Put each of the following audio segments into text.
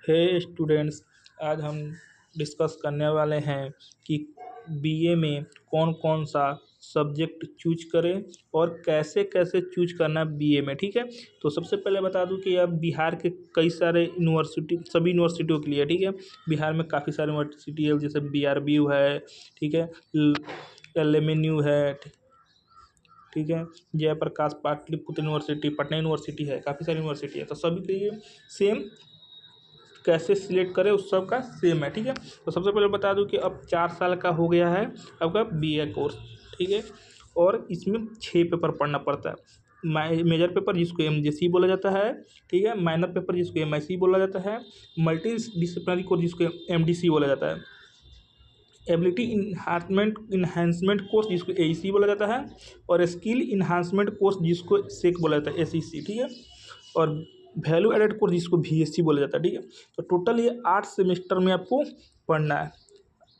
हे students, आज हम discuss करने वाले हैं कि बीए में कौन कौन सा सब्जेक्ट चूज करें और कैसे कैसे चूज करना है बीए में। ठीक है, तो सबसे पहले बता दूं कि अब बिहार के कई सारे यूनिवर्सिटी, सभी यूनिवर्सिटियों के लिए, ठीक है, बिहार में काफ़ी सारे यूनिवर्सिटी है, जैसे BRBU है, ठीक है, LMNU है, ठीक है, जयप्रकाश पाटलिपुत्र यूनिवर्सिटी, पटना यूनिवर्सिटी है, काफ़ी सारी यूनिवर्सिटी है। तो सभी के लिए सेम कैसे सिलेक्ट करें उस सब का सेम है। ठीक है, तो सबसे पहले बता दूं कि अब 4 साल का हो गया है आपका बीए कोर्स। ठीक है, और इसमें 6 पेपर पढ़ना पड़ता है। मेजर पेपर जिसको MJC बोला जाता है, ठीक है, माइनर पेपर जिसको MIC बोला जाता है, मल्टी डिसिप्लिनरी कोर्स जिसको MDC बोला जाता है, एबिलिटी इन्हांसमेंट कोर्स जिसको AEC बोला जाता है, और स्किल इन्हांसमेंट कोर्स जिसको SEC बोला जाता है, SEC। ठीक है, और वैल्यू एडेड कोर्स जिसको VSC बोला जाता है। ठीक है, तो टोटल ये 8 सेमेस्टर में आपको पढ़ना है।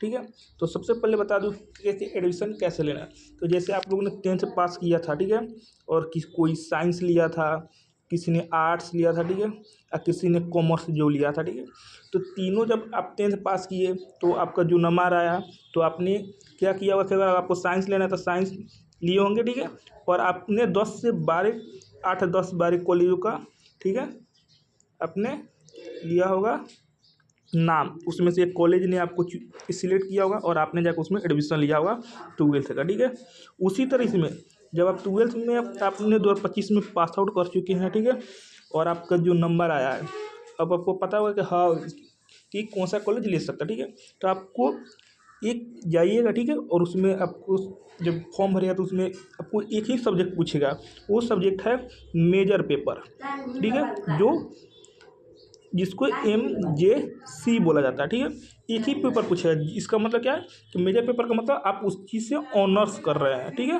ठीक है, तो सबसे पहले बता दूं कि एडमिशन कैसे लेना है। तो जैसे आप लोगों ने 10th पास किया था, ठीक है, और कोई साइंस लिया था, किसी ने आर्ट्स लिया था, ठीक है, और किसी ने कॉमर्स जो लिया था, ठीक है, तो तीनों जब आप 10th पास किए तो आपका जो नंबर आया तो आपने क्या किया होगा कि अगर आपको साइंस लेना है तो साइंस लिए होंगे, ठीक है, और आपने 10 से 12 8 10 12 कॉलेजों का, ठीक है, आपने लिया होगा नाम, उसमें से एक कॉलेज ने आपको सिलेक्ट किया होगा और आपने जाकर उसमें एडमिशन लिया होगा 12th का। ठीक है, उसी तरह से में जब आप 12th में आपने 2025 में पास आउट कर चुके हैं, ठीक है, और आपका जो नंबर आया है, अब आपको पता होगा कि हाँ कि कौन सा कॉलेज ले सकता है। ठीक है, तो आपको एक जाइएगा, ठीक है, और उसमें आपको जब फॉर्म भरेगा तो उसमें आपको एक ही सब्जेक्ट पूछेगा, वो सब्जेक्ट है मेजर पेपर। ठीक है, जो जिसको MJC बोला जाता है। ठीक है, एक ही पेपर पूछेगा, इसका मतलब क्या है कि मेजर पेपर का मतलब आप उस चीज़ से ऑनर्स कर रहे हैं। ठीक है,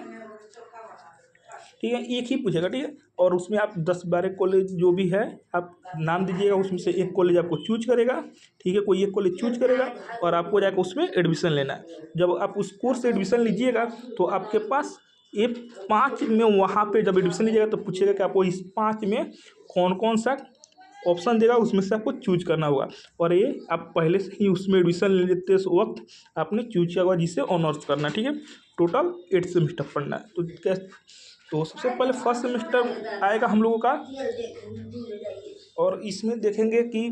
ठीक है, एक ही पूछेगा। ठीक है, और उसमें आप 10-12 कॉलेज जो भी है आप नाम दीजिएगा, उसमें से एक कॉलेज आपको चूज करेगा। ठीक है, कोई एक कॉलेज चूज करेगा और आपको जाकर उसमें एडमिशन लेना है। जब आप उस कोर्स से एडमिशन लीजिएगा तो आपके पास ये 5 में, वहाँ पे जब एडमिशन लीजिएगा तो पूछेगा कि आपको इस 5 में कौन कौन सा ऑप्शन देगा, उसमें से आपको चूज करना होगा। और ये आप पहले से ही उसमें एडमिशन ले लेते वक्त आपने चूज किया होगा जिससे ऑनर्स करना। ठीक है, टोटल 8 सेमेस्टर पढ़ना है। तो सबसे पहले फर्स्ट सेमेस्टर आएगा हम लोगों का, और इसमें देखेंगे कि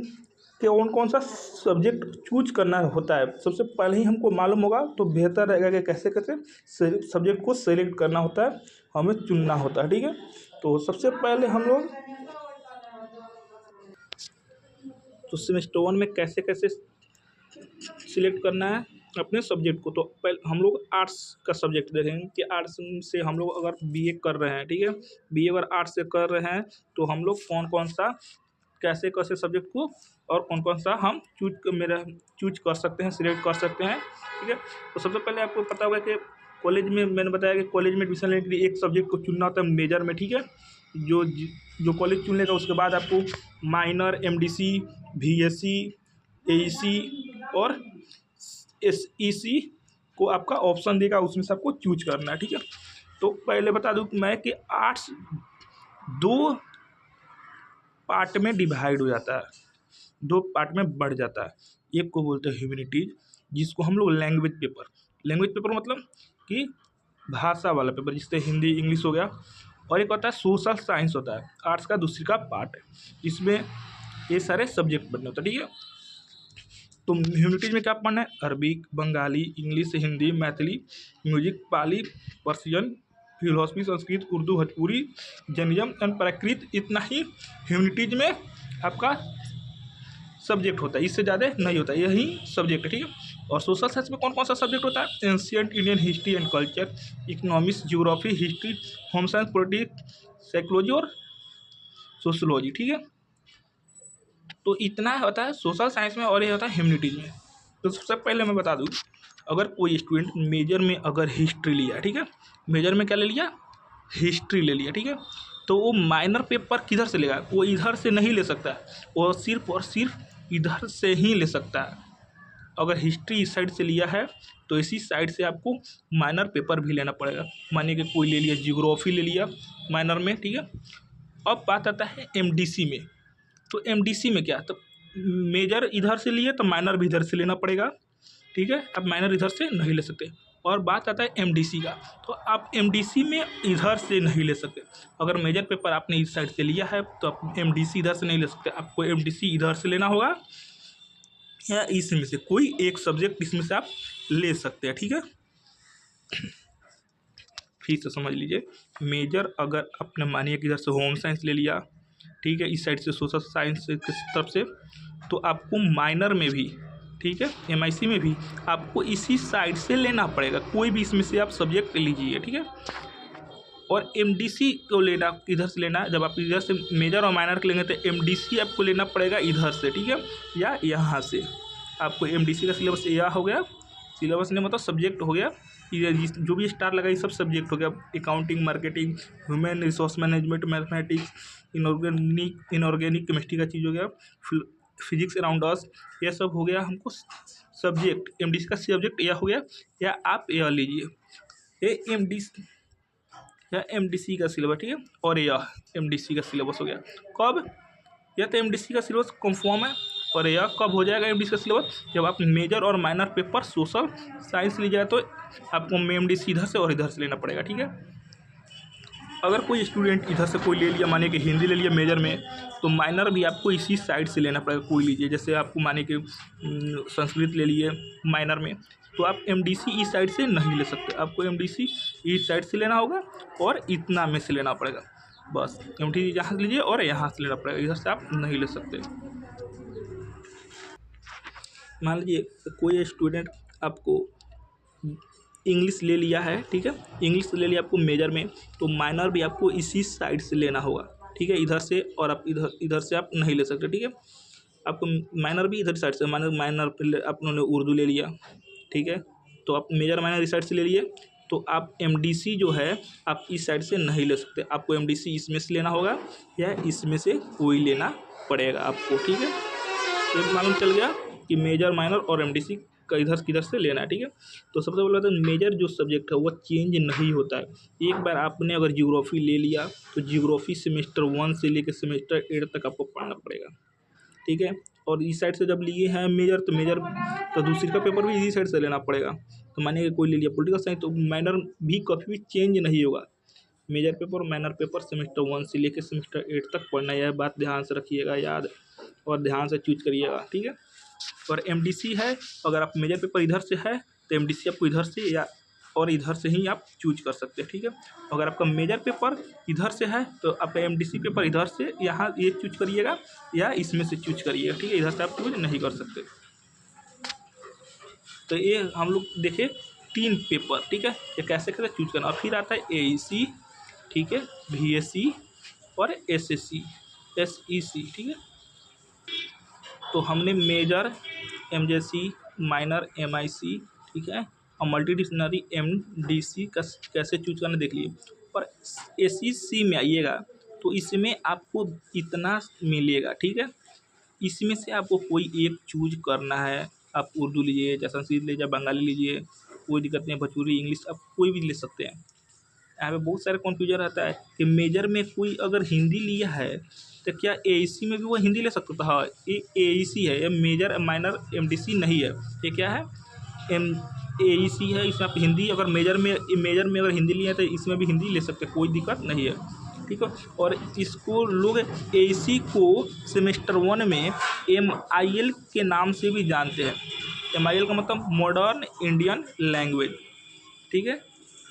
कौन कौन सा सब्जेक्ट चूज करना होता है। सबसे पहले ही हमको मालूम होगा तो बेहतर रहेगा कि कैसे कैसे सब्जेक्ट को सेलेक्ट करना होता है, हमें चुनना होता है। ठीक है, तो सबसे पहले हम लोग तो सेमेस्टर 1 में कैसे कैसे सिलेक्ट करना है अपने सब्जेक्ट को। तो पहले हम लोग आर्ट्स का सब्जेक्ट देखेंगे कि आर्ट्स से हम लोग अगर बीए कर रहे हैं, ठीक है, बीए अगर आर्ट्स से कर रहे हैं तो हम लोग कौन कौन सा कैसे कैसे सब्जेक्ट को और कौन कौन सा हम चूज कर सकते हैं, सिलेक्ट कर सकते हैं। ठीक है, तो सबसे पहले आपको पता होगा कि कॉलेज में मैंने बताया कि कॉलेज में एडमिशन लेने के लिए एक सब्जेक्ट को चुनना होता है मेजर में। ठीक है, जो कॉलेज चुन लेगा उसके बाद आपको माइनर, MDC, VSC, AEC और SEC को आपका ऑप्शन देगा, उसमें से आपको चूज करना है। ठीक है, तो पहले बता दूं मैं कि आर्ट्स 2 पार्ट में डिवाइड हो जाता है, 2 पार्ट में बढ़ जाता है। एक को बोलते हैं ह्यूमैनिटीज, जिसको हम लोग लैंग्वेज पेपर मतलब कि भाषा वाला पेपर, जिससे हिंदी इंग्लिश हो गया, और एक होता है सोशल साइंस होता है, आर्ट्स का दूसरी का पार्ट है, जिसमें ये सारे सब्जेक्ट पढ़ने होते हैं। ठीक है, तो ह्यूमैनिटीज में क्या पढ़ना है, Arabic, Bengali, English, Hindi, Maithili, music, Pali, Persian, philosophy, Sanskrit, Urdu, Bhojpuri, Jainism and Prakrit, इतना ही ह्यूमैनिटीज में आपका सब्जेक्ट होता है, इससे ज़्यादा नहीं होता, यही सब्जेक्ट है। ठीक है, और सोशल साइंस में कौन कौन सा सब्जेक्ट होता है, ancient Indian history and culture, economics, geography, history, home science, politics, psychology और सोशोलॉजी। ठीक है, तो इतना होता है सोशल साइंस में, और ये होता है ह्यूमैनिटीज में। तो सबसे पहले मैं बता दूं, अगर कोई स्टूडेंट मेजर में अगर हिस्ट्री लिया, ठीक है, मेजर में क्या ले लिया, हिस्ट्री ले लिया, ठीक है, तो वो माइनर पेपर किधर से लेगा, वो इधर से नहीं ले सकता, वो सिर्फ और सिर्फ इधर से ही ले सकता है। अगर हिस्ट्री इस साइड से लिया है तो इसी साइड से आपको माइनर पेपर भी लेना पड़ेगा। मानिए कि कोई ले लिया जियोग्राफी ले लिया माइनर में, ठीक है। अब बात आता है MDC में। तो MDC में क्या, तो मेजर इधर से लिए तो माइनर भी इधर से लेना पड़ेगा, ठीक है। अब माइनर इधर से नहीं ले सकते। और बात आता है एमडीसी का, तो आप एमडीसी में इधर से नहीं ले सकते। अगर मेजर पेपर आपने इस साइड से लिया है तो आप एमडीसी इधर से नहीं ले सकते, आपको एमडीसी इधर से लेना होगा या इसमें से कोई एक सब्जेक्ट इसमें से आप ले सकते हैं, ठीक है। फिर से समझ लीजिए, मेजर अगर आपने मानिए कि इधर से होम साइंस ले लिया, ठीक है, इस साइड से सोशल साइंस की तरफ से, तो आपको माइनर में भी, ठीक है, एमआईसी में भी आपको इसी साइड से लेना पड़ेगा। कोई भी इसमें से आप सब्जेक्ट लीजिए, ठीक है। और एमडीसी को लेना इधर से लेना है। जब आप इधर से मेजर और माइनर के लेंगे तो एमडीसी आपको लेना पड़ेगा इधर से, ठीक है, या यहाँ से। आपको एमडीसी का सिलेबस यह हो गया, सिलेबस ने मतलब सब्जेक्ट हो गया, ये जो भी स्टार लगा ये सब सब्जेक्ट हो गया। Accounting, marketing, human resource management, mathematics, inorganic chemistry का चीज़ हो गया, फिजिक्स अराउंड अस, यह सब हो गया हमको सब्जेक्ट। एमडीसी का सब्जेक्ट यह हो गया, या आप यह लीजिए ये एमडीसी का सिलेबस, ठीक है। और यह एमडीसी का सिलेबस हो गया। कब? यह तो एमडीसी का सिलेबस कंफर्म है। और यह कब हो जाएगा एमडीसी का सिलेबस? जब आप मेजर और माइनर पेपर सोशल साइंस लीजिएगा तो आपको एमडीसी इधर से और इधर से लेना पड़ेगा, ठीक है। अगर कोई स्टूडेंट इधर से कोई ले लिया, माने कि हिंदी ले लिया मेजर में, तो माइनर भी आपको इसी साइड से लेना पड़ेगा। कोई लीजिए, जैसे आपको माने कि संस्कृत ले लिए माइनर में, तो आप एमडीसी इस साइड से नहीं ले सकते, आपको एमडीसी इस साइड से लेना होगा और इतना में से लेना पड़ेगा। बस एमडीसी यहाँ से लीजिए और यहाँ से लेना पड़ेगा, इधर से आप नहीं ले सकते। मान लीजिए कोई स्टूडेंट आपको इंग्लिश ले लिया है, ठीक है, इंग्लिश ले लिया आपको मेजर में, तो माइनर भी आपको इसी साइड से लेना होगा, ठीक है, इधर से। और आप इधर से आप नहीं ले सकते, ठीक है। आपको माइनर भी इधर साइड से, माइनर आपने उर्दू ले लिया, ठीक है, तो आप मेजर माइनर इस साइड से ले लिए, तो आप एमडीसी जो है आप इस साइड से नहीं ले सकते, आपको एमडीसी इसमें से लेना होगा या इसमें से कोई लेना पड़ेगा आपको, ठीक है। तो मालूम चल गया कि मेजर, माइनर और एमडीसी का इधर किधर से लेना है, ठीक है। तो सबसे पहले तो मेजर जो सब्जेक्ट है वो चेंज नहीं होता है। एक बार आपने अगर ज्योग्राफी ले लिया तो ज्योग्राफी सेमेस्टर 1 से लेकर सेमेस्टर 8 तक आपको पढ़ना पड़ेगा, ठीक है। और इस साइड से जब लिए हैं मेजर, तो मेजर तो दूसरी का पेपर भी इसी साइड से लेना पड़ेगा। तो मानिए कोई ले लिया पॉलिटिकल साइंस, तो माइनर भी कभी भी चेंज नहीं होगा। मेजर पेपर और माइनर पेपर सेमेस्टर 1 से लेकर सेमेस्टर 8 तक पढ़ना, यह बात ध्यान से रखिएगा याद, और ध्यान से चूज करिएगा, ठीक है। और एमडीसी है, अगर आप मेजर पेपर इधर से है तो एमडीसी आपको इधर से या और इधर से ही आप चूज कर सकते हैं, ठीक है। अगर आपका मेजर पेपर इधर से है तो आपका एमडीसी पेपर इधर से यहाँ ये चूज करिएगा या इसमें से चूज करिएगा, ठीक है। इधर से आप चूज नहीं कर सकते। तो ये हम लोग देखे 3 पेपर, ठीक है, ये कैसे कैसे चूज करना। और फिर आता है एईसी, ठीक है, VSC और SSC, SEC, ठीक है। तो हमने मेजर, MJC, माइनर, MIC, ठीक है, और मल्टीडिसिप्लिनरी MDC का कैसे चूज करना देख लिए। और SEC में आइएगा तो इसमें आपको इतना मिलेगा, ठीक है। इसमें से आपको कोई एक चूज करना है। आप उर्दू लीजिए, या संस्कृत लीजिए, बंगाली लीजिए, कोई दिक्कत नहीं, भोजपुरी, इंग्लिश, आप कोई भी ले सकते हैं। यहाँ पे बहुत सारे कन्फ्यूजन रहता है कि मेजर में कोई अगर हिंदी लिया है तो क्या एईसी में भी वो हिंदी ले सकता था। हाँ, ये एईसी है, ये मेजर माइनर एमडीसी नहीं है। ये क्या है? एईसी है। इसमें आप हिंदी अगर मेजर में अगर हिंदी लिए तो इसमें भी हिंदी ले सकते, कोई दिक्कत नहीं है, ठीक है। और इसको लोग एईसी को सेमेस्टर 1 में MIL के नाम से भी जानते हैं। MIL का मतलब मॉडर्न इंडियन लैंग्वेज, ठीक है।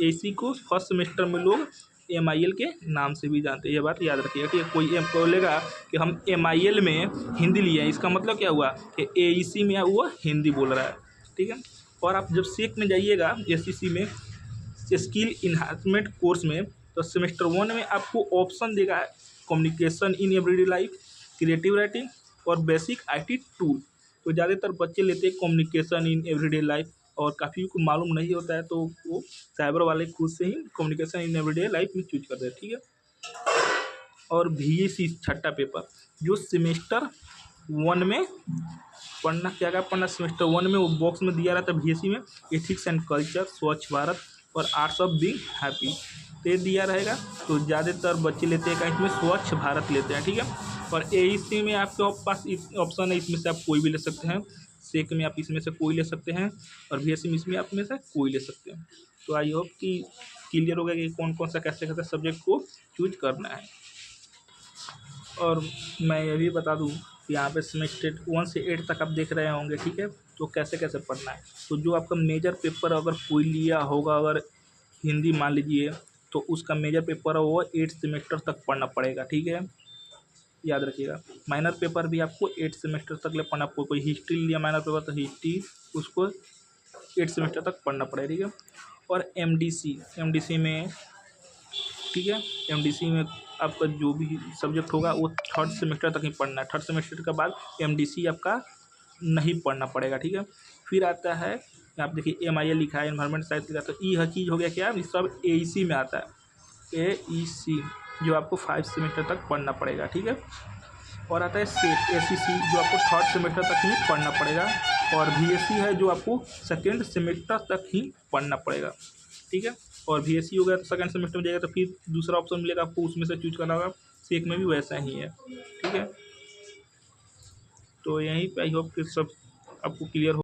एसी को फर्स्ट सेमेस्टर में लोग MIL के नाम से भी जानते हैं, ये बात याद रखिएगा। कि कोई बोलेगा कि हम MIL में हिंदी लिए हैं, इसका मतलब क्या हुआ कि AEC में वो हिंदी बोल रहा है, ठीक है। और आप जब सेक में जाइएगा SEC में, स्किल इन्हांसमेंट कोर्स में, तो सेमेस्टर 1 में आपको ऑप्शन देगा communication in everyday life, creative writing और बेसिक IT टूल। तो ज़्यादातर बच्चे लेते हैं कम्युनिकेशन इन एवरीडे लाइफ, और काफ़ी को मालूम नहीं होता है तो वो साइबर वाले खुद से ही कम्युनिकेशन इन एवरीडे लाइफ में चूज करते हैं, ठीक है। और VSC छठा पेपर जो सेमेस्टर 1 में पढ़ना, क्या पढ़ना सेमेस्टर 1 में वो बॉक्स में दिया रहता है। VSC में एथिक्स एंड कल्चर, स्वच्छ भारत और आर्ट्स ऑफ बीइंग हैप्पी, तो ये दिया रहेगा। तो ज़्यादातर बच्चे लेते हैं इसमें स्वच्छ भारत लेते हैं, ठीक है। और एईसी में आपके पास ऑप्शन है, इसमें से आप कोई भी ले सकते हैं। सेक में आप इसमें से कोई ले सकते हैं, और बीएससी में इसमें आप में से कोई ले सकते हैं। तो आई होप कि क्लियर हो गया कि कौन कौन सा कैसे कैसे सब्जेक्ट को चूज करना है। और मैं ये भी बता दूं कि यहाँ पे सेमेस्टर 1 से 8 तक आप देख रहे होंगे, ठीक है। तो कैसे कैसे पढ़ना है, तो जो आपका मेजर पेपर अगर कोई लिया होगा, अगर हिंदी मान लीजिए, तो उसका मेजर पेपर है वो 8 सेमेस्टर तक पढ़ना पड़ेगा, ठीक है, याद रखिएगा। माइनर पेपर भी आपको 8 सेमेस्टर तक ले पढ़ना, कोई हिस्ट्री लिया माइनर पेपर तो हिस्ट्री उसको 8 सेमेस्टर तक पढ़ना पड़ेगा, ठीक है। और एमडीसी में, ठीक है, एमडीसी में आपका जो भी सब्जेक्ट होगा वो 3rd सेमेस्टर तक ही पढ़ना है। 3rd सेमेस्टर के बाद एमडीसी आपका नहीं पढ़ना पड़ेगा, ठीक है। फिर आता है, आप देखिए MIL लिखा है, एनवायरमेंट साइंस लिखा है, तो ये हर चीज़ हो गया क्या, ये सब एईसी में आता है, एईसी जो आपको 5 सेमेस्टर तक पढ़ना पड़ेगा, ठीक है। और आता है ACC जो आपको 3rd सेमेस्टर तक ही पढ़ना पड़ेगा। और VSC है जो आपको 2nd सेमेस्टर तक ही पढ़ना पड़ेगा, ठीक है। और VSC हो गया तो 2nd सेमेस्टर में जाएगा तो फिर दूसरा ऑप्शन मिलेगा आपको, उसमें से चूज करना होगा। सेक में भी वैसा ही है, ठीक है। तो यहीं पे आई होप कि सब आपको क्लियर हो।